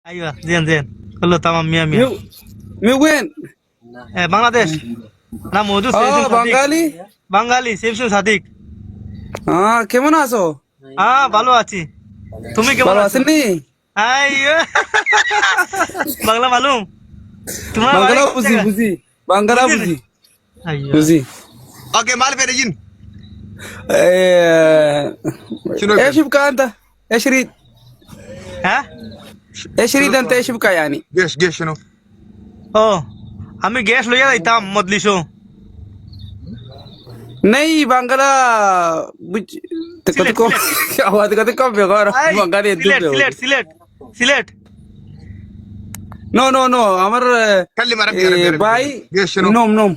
ايوه زين زين كله تمام 100 100. من وين؟ بنغلاديش. انا موجود في اه صديق. بنغالي. বাঙালি শিবসু সাদিক। কেমন আছো? ভালো আছি। তুমি কেমন ভালো আছো? আছেননি? আইয়ো বাংলা মালুম? তোমার বাড়ি বাংলা কোন বুঝি জায়গা? বুঝি বাংলা বুঝি আইয়ো বুঝি اوكي ما في رجين شنو ايش بك انت؟ ايش ريد؟ হ্যাঁ ايش ريد انت ايش بك يعني؟ جيش شنو ও আমি গ্যাস লইয়া যাইতাম মদলিশো। नहीं बांग्ला बुझ सिलेट, तक को आवाज का कम बेकार बांग्ला সিলেট সিলেট সিলেট সিলেট। नो नो नो আমার كلم عربي باي جيش شنو نوم نوم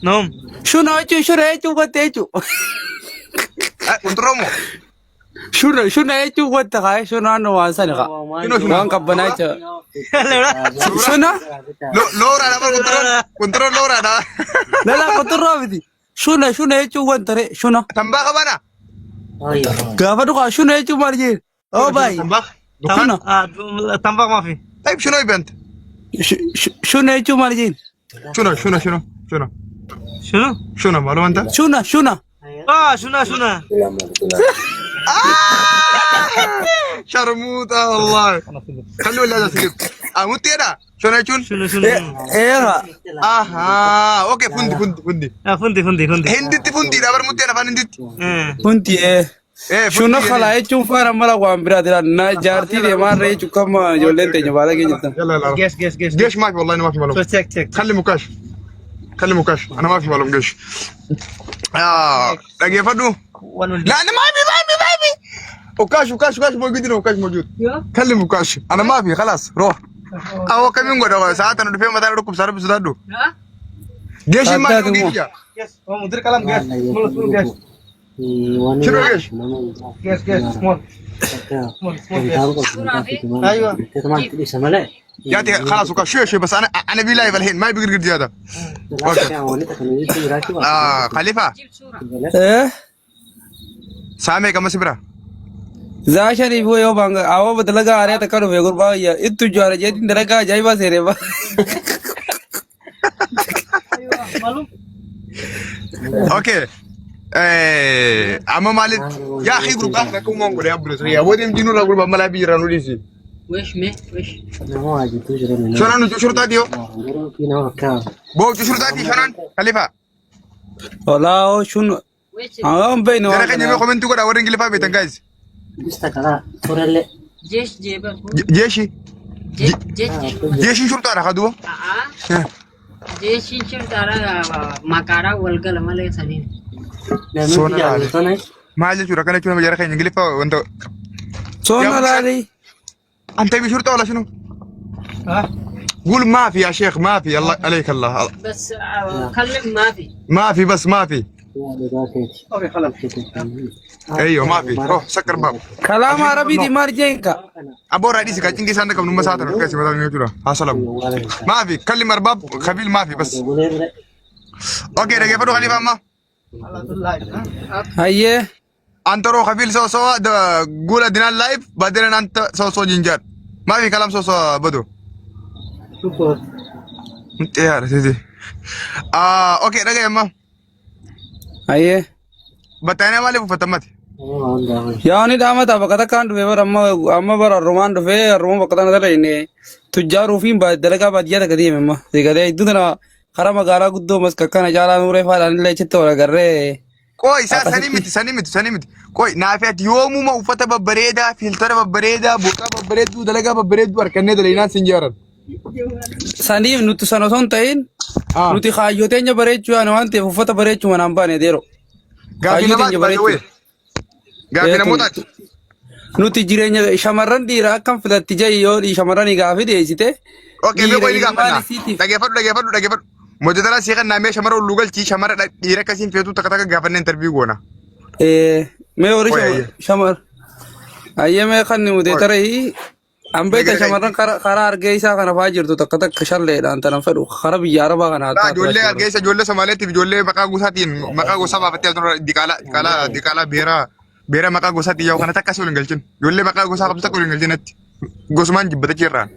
নোম شنو ايش شو ايش وقت ايش كنت رومو شنو ايش وقت هاي شنو انا وانسان خا شنو وان كبنا ايش লেওড়া شنو لورا انا كنت لورا انا لا لا كنت رابدي شنو ايش وقت شنو تنباخ بنا كافدو شنو ايش مرجين او باي تنباخ شنو তাম্বাক মাফি। طيب شنو يا بنت شنو ايش مرجين شنو শুনো شنو معلومه انت شنو শোনা শোনা شرموطه والله خلوا ولا سليب اموت انا شنو يكون শুনো শুনো ايه اها اوكي فندي ফুন্দি ফুন্দি ফুন্দি هندي فندي لا برموت انا فندي كنت ايه ايه شنو خلاص تشوف انا ملا قام برادر انا جارتي دي ما ريت كم جولين تجي بالك جدا يلا لا gas gas gas جيش ما في والله انا ما في معلومه check check خلي مكاش انا ما في معلومه جيش لقي فدو لا انا ما في وكاش موجود كلم وكاش انا ما في خلاص روح اهو كم يوم قد ساعات انا في مدار لكم صار بسدادو جيش ما في গ্যাস ও মুদির কালাম গ্যাস মুলো শুরু গ্যাস شنو جيش গ্যাস গ্যাস স্মল ايوه ياتي خلاص وكاش شوي بس انا في لايف الحين ما بيقدر زياده خليفه ايه سامي كم سبره زاشني بو يو بانغ او بدلغا اريا تكرو بيغور با يا اتو جوار جي دلغا جاي با سيري با اوكي اما مالك يا اخي جروب اخر كم مونغول يا بريس يا ودي جنو لا جروب ملا بيرانو ديسي وش شنو شرطه ديو بو شرطه شنو خليفه ولا شنو ام بينو انا كان يمي كومنت كده ورين خليفه بيتن جايز جيش جيبه جيشي جيشي شرطه انا خدوه جيش شرط على مكارا والقل مالي سنين ما عايز شو ركنا شو مجرى خلينا خليفه وانت سونا لالي انت بشرطه ولا شنو قول ما في يا شيخ ما في الله عليك الله بس كلم ما في بس ما في اوكي خلاص ايوه ما في روح سكر باب كلام عربي دي مارجينكا ابو رئيس كاتين كيس عندك من مساتر كيس بدل نيوترا السلام ما في كلم ارباب خبيل ما في بس اوكي رجع فدو خليفه ما هيه انت روح خبيل سو قول ادينا اللايف بعدين انت سو جنجر ما في كلام سو بدو انت يا سيدي اوكي رجع ما هيه बताने वाले वो फतमत يعني دامت ابقى كان بيبر اما بر الرومان في الرومان بقى نزل اني تجار وفين بعد دلقا بعد يدا قديم ما دي كده يدنا خرم غارا قدو مس كان جالا نور فال لا چتو غره كوي سنيمت كوي نافعت يوم ما وفت ببريدا فلتر ببريدا بوكا ببريد دلقا ببريد وركنه دلينا سنجارن ساني نوت سانوسون تاين نوتي خايوتين بريچو انا انت وفت بريچو منامبانه ديرو قافنا ما باي قافنا موتات nuti jireenya shamarran dhiiraa akkam filatti jayyoo shamarranii gaafii dhiyeessite. Okei mee qoyni gaafannaa dhaggeeffadhu mojjatala siiqan naamee shamara ullugalchii shamara dhiira akkasiin feetuu takka takka gaafanne interviyuu goona. Mee horii shamar ayyee mee kan mudee tarii ambeeta shamarran karaa argee isaa kana fa'aa jirtu takka takka shalleedhaan tana fedhu karaa biyya arabaa kana haa ijoollee argee isa ijoollee Somaaleetiif ijoollee maqaa gosaatiin maqaa gosaa baafattee diqaalaa beera maqaa gosaati yoo kana takka si waliin galchin ijoollee maqaa gosaa qabdu takka waliin galchinatti. Gosman jibbata jirraan.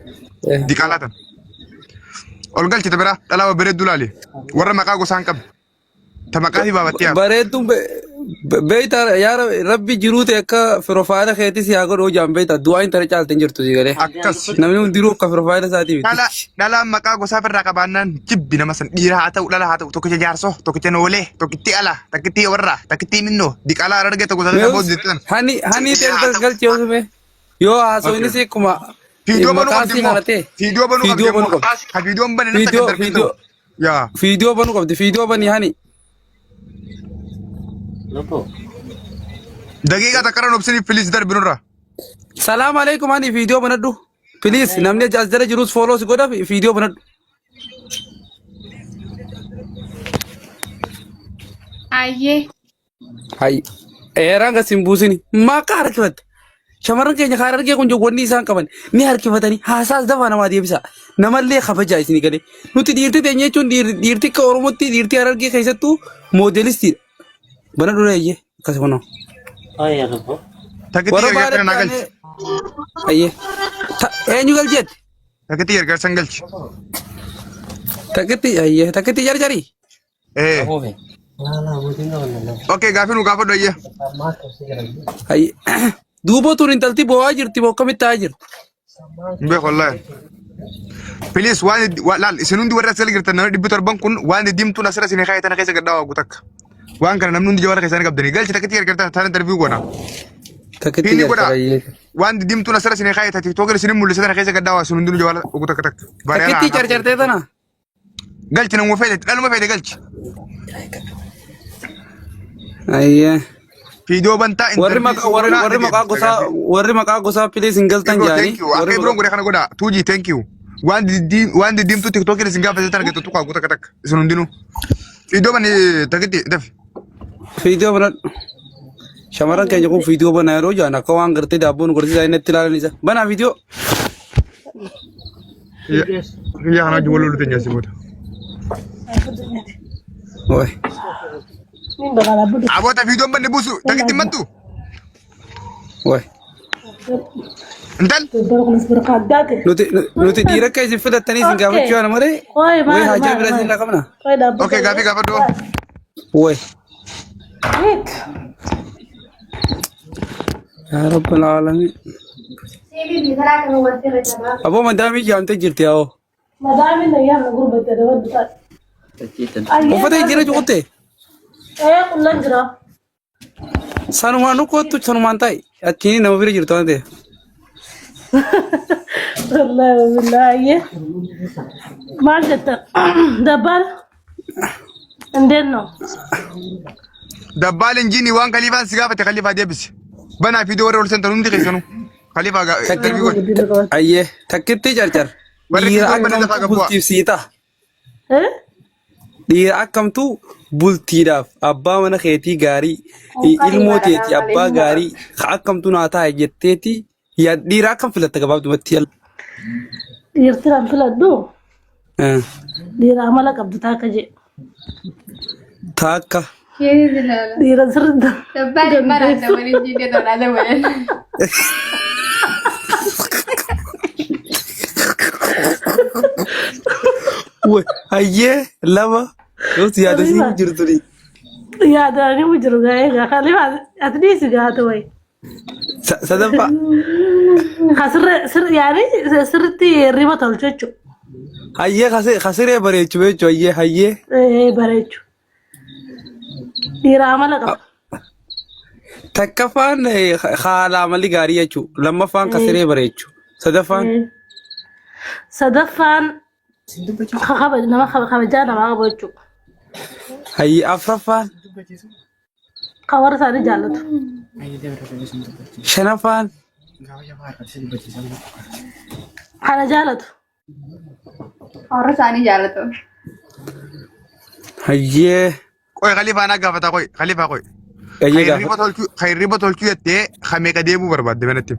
Diqaalaatan. Ol galchi tabira dhalaa bareedduu laali. Warra maqaa gosaan qabu. Ta maqaa fi baabattii yaa. Bareedduun beeyta yaa rabbi jiruute akka firoofaayila keetis yaa godhuu jaan beeyta du'aa hin tare caalteen jirtu si galee. Akkas. Namni hundiruu akka firoofaayila isaatii miti. Dhalaa maqaa gosaa firraa qabaannaan jibbi nama san dhiira haa ta'u dhala haa ta'u tokkicha jaarsoo tokkicha noolee tokkitti ala takkitti warraa takkitti minnoo diqaalaa argee tokko sana booda jettan. Hani teessas galchi yoo sume yoo haasawnis akkuma Fiidiyoo banuu qabdi immoo. kanatee Fiidiyoo banuu qabdi Fiidiyoo banuu immoo. qabdi. Ka fiidiyoon bane natti Fiidiyoo- kan darbitu. fiidiyoo- Yaa. fiidiyoo banuu qabdi fiidiyoo banii hani. Daqiiqaa takka irra obsiniif filiis darbinurra. Salaam alaikum hani fiidiyoo banadhu. Please namni as jala jirus follow si godha fiidiyoo banadhu. Ayyee. Hai. Eeraan gas hin buusini. Maqaa harkifatte. Shamarran keenya kaara argee kun jawwanni isaan qaban ni harkifatanii haasaas dafaa namaa deebisa. Namallee kabajaa isinii galee. Nuti dhiirti teenya jechuun dhiirti akka Oromootti dhiirti Harargee keessattuu moodelistiidha. Bana dura eeyyee akkasuma noo. Takkitti gargaarsa naa galchi. Ayyee. Eenyu galcheetti? Takkitti gargaarsa galchi. Takkitti ayyee takkitti jarjarii. Okay gaafii nu gaafadhu ayyee. Ayyee. Duuba tun intalti bo'aa jirti moo akkamitti ta'aa jirti? Beek wallaahi. Filiis waan laal isin hundi warra asirra jirtan namni 700 kun waan diimtuun asirra isin kaayatan keessa gaddaa waagu takka. Waan kana namni hundi jawara keessanii qabdanii galchi takkitti gargaartan taana interview godha. Takkitti Fiini godha. jarjarii. Waan diimtuun asirra isin kaayatan TikTok isin mul'isatan keessa gaddaa waa isin hundi jawara waagu takka takka. Takkitti jarjartee tana. Galchi namuma fayyadan dhaluma fayyadan galchi. Ayyee. Fiidiyoo bantaa warri maqaa gosaa please hin galtan jaanii. Akka biroon godhe kana godha. Tuuji thank you. Waan diimtuu TikTok isin gaafatan argatu tuqaa guuta takka takka isin hundinuu. Fiidiyoo bani takkitti dafi. Fiidiyoo banadhu. Shamarran keenya kun fiidiyoo banaa yeroo jaan akka waan gartee daabboon gorsiisaa inni itti ilaalan isa. Banaa fiidiyoo. Yaa kana wal lolu teenyaa si booda. Oye. Aboota fiidiyoon banne buusu takkitti mattu. Oye. Intal. Nuti dhiira akka isin filattanii isin gaafachuu yaana malee. Oye haajaa bira isin qabna. Okay gaafii gaafadhu. Oye. Yaa rabbal aalamiin. Aboo madaamii jaamtee jirti yaa'oo. Uffata jijjiirra cuqutte. Kullan jira. Sanumaan dhukkootu sanumaan ta'i. Achiin nama bira jirtu waan ta'eef. Wallahi wallahi. Maal jettan? Dabbal. Indeenno. Dabbaal injiini waan kaliifaan si gaafate kaliifaa deebisi. Banaa fiidiyoo warra ol sentan hundi keessanuu. Kaliifaa interview godhe. Ayyee takkitti carcar. Warri Dhiira fiidiyoon banne lafaa akkamtu gabu'a. bultiif sii ta'a. Dhiira akkamtu bultiidhaaf abbaa mana keetii gaarii ilmoo teeti abbaa gaarii akkamtu naa taa'e jetteeti dhiira akkam filatta gabaabdumatti yalla. Dhiirtiraan filadhu. Dhiira amala qabdu taaka jee. Taakka. Dhiira sirriitti. Dabbali marata waliin jidee dolaala waliin. Hayyee lama yoo si yaadasiin jirtu ni. Yaadanii mu jiru gaa egaa khalifa ati dhiisi gaa haa ta'u. Sadaffaa. Sirriitti riba tolchu jechuudha. Hayyee kasiree bareechu jechuudha hayyee hayyee. Bareechu. Dhiira amala qaba. Takkaffaan haala amalli gaarii jechuudha. Lammaffaan kasiree bareechu. Sadaffaan nama kabajaa namaa qabu jechuudha. Hayyee afraffaan. Kan warra isaanii jaallatu. Shanaffaan. Kana jaallatu. Warra isaanii jaallatu. Hayyee. Qoy kaliifaa naa gaafata qoy kaliifaa qoy. Hayyee gaafa. Khayriba tolchuu jettee hameeqa deemuu barbaadde banatti.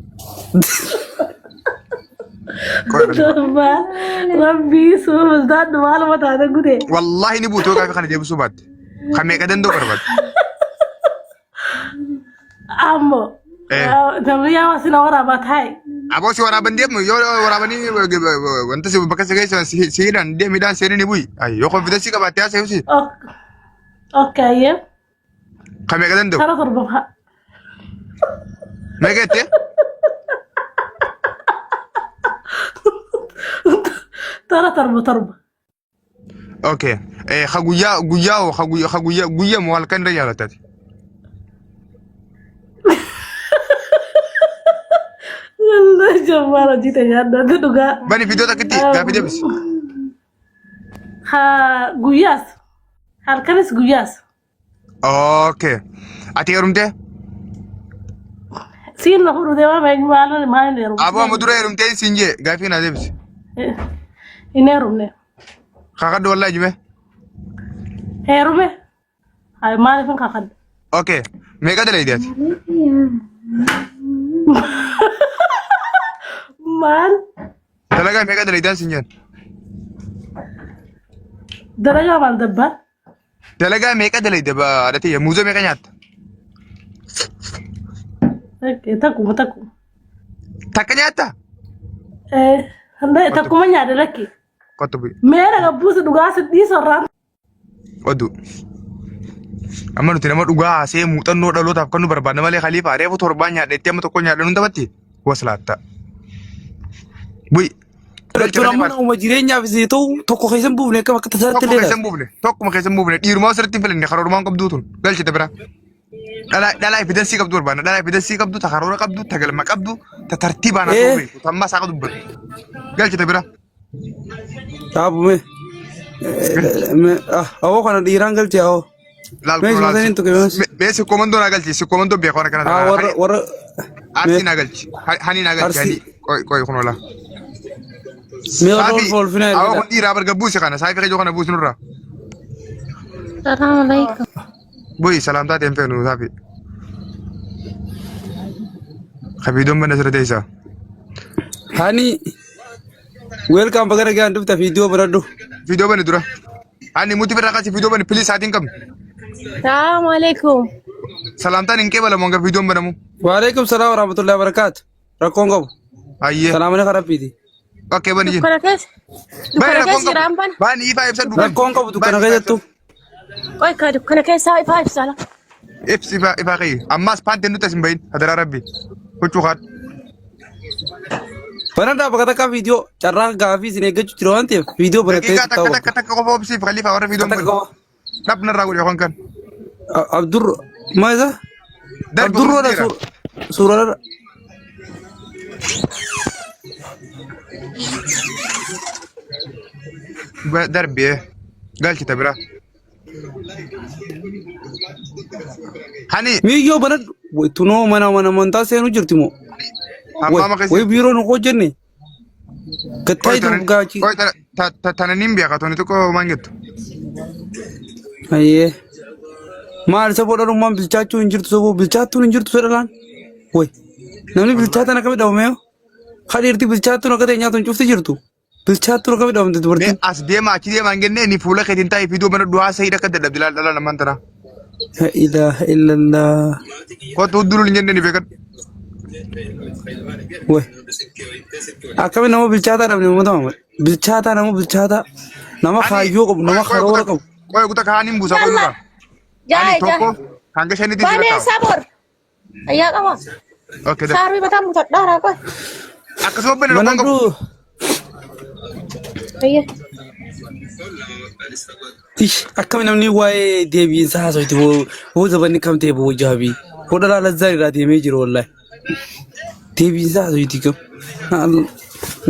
Rabbii suuldaan maaluma taate gudee. Wallahi ni buutoo gaafii kana deebisuu baatte. Hameeqa danda'u barbaadde. Ammoo namni yaa sila waraabaa taa'e Abos waraban dia yo waraban ni wanta si bakas guys sihiran dia midan sihiran ni bui. Ay yo confidence ka batia sa usi. اوكي ايام Kami ka dando. ترى تربها Megete. ترى تربة Okay. Khaguya mo halkan da ya gatati. والله جمالة جيت يا ده دوغا Bani video tak kiti, ga video bis. ها قياس هالكنس قياس Okay. Ati rumte? سين لهورو دوا ما نيرو Abo madura rumte sinje, ga fi na debis. ينيرو نه Khakad wallahi jime. هيرومه هاي ما نفهم كخد Okay. Mega da idiat. مال Talaga mega da idiat sinje. درجة مال دبا Talaga mega da idiat ba adati ya muzo mega nyat. تكو Takanyata. هندا تكو من يعد لكي Kotu bi. ميرا قبوس دوغاس دي سران Wadu. Amma nuti nama duga sai mutan no dalo tap kanu barbana male khalifa are bu torbanya de tem to konya danu tabati waslata. Bui. Turamman uma jireenyaaf isiitu tokko keessan buufne akka bakka tasaatti Tokko leela. keessa buufne tokko keessa buufne dhiiruma sirriitti filanne karoormaan qabdu tun galchite bira. Dhalaa evidensii qabdu barbaanna dhalaa evidensii qabdu ta karoora qabdu ta galma qabdu ta tartiibaan haa ta'u beeku tamma isaa dubbatu galchite bira. Dhaabume. Awoo kana dhiiraan galchee awoo. Laal Meeshaa kun isaanii tokko beekas. bee si komandoo naa galchi si komandoo beeku warra kana. Warra Arsii naa galchi hani naa galchi hani qoy kun ola. mee warra ol foolfinaa Awoo jedha. kun dhiiraa barga buuse kana saayifii kajoo kana buusu nurra. السلام عليكم Bui salamtaa ta'een feenu saafi. Kabiidoon mana sirra teessaa. Hani welcome bagara gaan dhufta viidiyoo baradhu. Video bani dura. Ani muti birraa kasi video bani please haatiin qabne. السلام عليكم Salamtaan hin qeebala monga video banamu. Waalaikum salaam wa rahmatullahi wa barakaatu. Rakkoon qabu. Ayyee. Salaamani karabbiiti. Okay bani jin. دكانا كيس Bani دكانا rakkoon كيس يرامبان qabu. Bani ifaa ibsa dhugan. Rakkoon qabu dukkana keessattu. قوي دكانا كيس هاي فايف سالا Ibsi ifaa qeyi. Ammaas paantiin nuti asin bahin. Hadaraa rabbi. Huccuu haat. Banadhaa bakka takkaa viidiyoo carraa gaafii isin eeggachuu jira waan ta'eef viidiyoo baratee Daqiiqaa takka qofa obsiif khalifa warra video bani. Dhabna irraa godhe yookaan kan. Abdur maa isa? Darbi Abdurroodha suuraa. Darbi galchita bira. Hani Miiyyoo banadhu tunoo mana amantaa seenuu jirti moo? amma keessi. Way biiroo nu hojjenne. Gattaayitu gaachi. Koi tana nimbia ka toni tokko mangettu. Ayyee. Maal isa bodharummaan bilchaachuu hin jirtu soboo bilchaattuun hin jirtu fedhalaan. Way namni bilchaatan akkami dhabamee kadhiirti bilchaattuun akka ta'e nyaatu hin cufti jirtu. Bilchaattuun akkami dhabamte dubartiin. As deema achi deema hin jenne ni fuula keetiin taa'ee video mana du'aa sa'ii akka dadhabdi dhala namaan tana. La ilaha illallah. Kootu hudduruu hin jenne ni beekan. Way akkami nama bilchaataa dhabne uummata maamad. Bilchaataa nama bilchaataa nama kaayyoo qabu nama karoora qabu. Koi kuta kaaniin buusa koi nurra. Ani tokko hanga shanitti jira taa'u. sabor ayyaa qaba Okay. saarbii mataa mutadhaara qoy Akkasuma bane lokon qabu. Banadhu. ayya Ish akkami namni waa'ee deebiinsa haasawitti hoo zabanni kam ta'e boo jaabii. Hoo dhalaa lazzaa irraa deemee jiru wallahi. Deebiinsa haasawitti kam.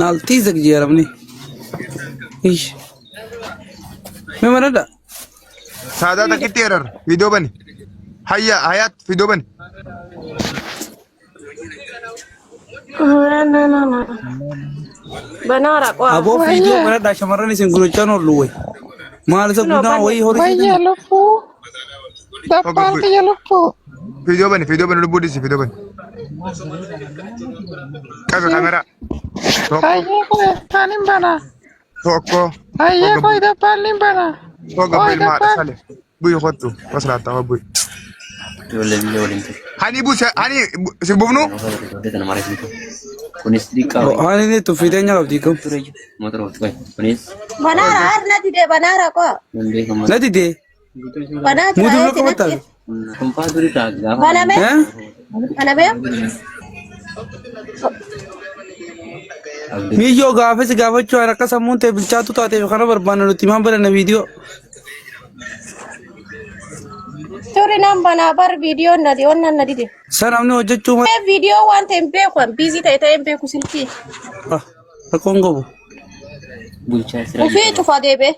Naaltiisa jeeramne. Ish. Mee manadha. Saadaa takkitti erar video bane. Hayyaat video bane. banaara qoa Aboo viidiyoo manadha shamarran isin gurgurachaan oollu way. Maal isa guddaan wayii horii isin Video bane lubbuu dhisi video bane. Qabe kamera. Tokko. Tokko bilmaa sale. Buyi kottu waslaata wa buyi. Hani si bufnu? Kunis diqaa Ani ni tu fitenya qabdi kam. ture jiru. Motora otu kai. Kunis Banara harna dide banara ko. nande kama. Nadi de. Banara Mudu ayete ko mata. nati. Tempat dulu tak gak. Baname? Eh? Baname? Mi yo gaafes gaafachu haraka sammuun ta'e bilchaatu taate kana barbaannu nuti maan baranna viidiyoo. Turi nam bana bar video nadi onna nadi de. San amni hojjechuu ma. Video waan ta'e beeku kan busy ta'e beeku silkii. Rakkoon qabu. Bulchaa sira. Ufii cufa deebe.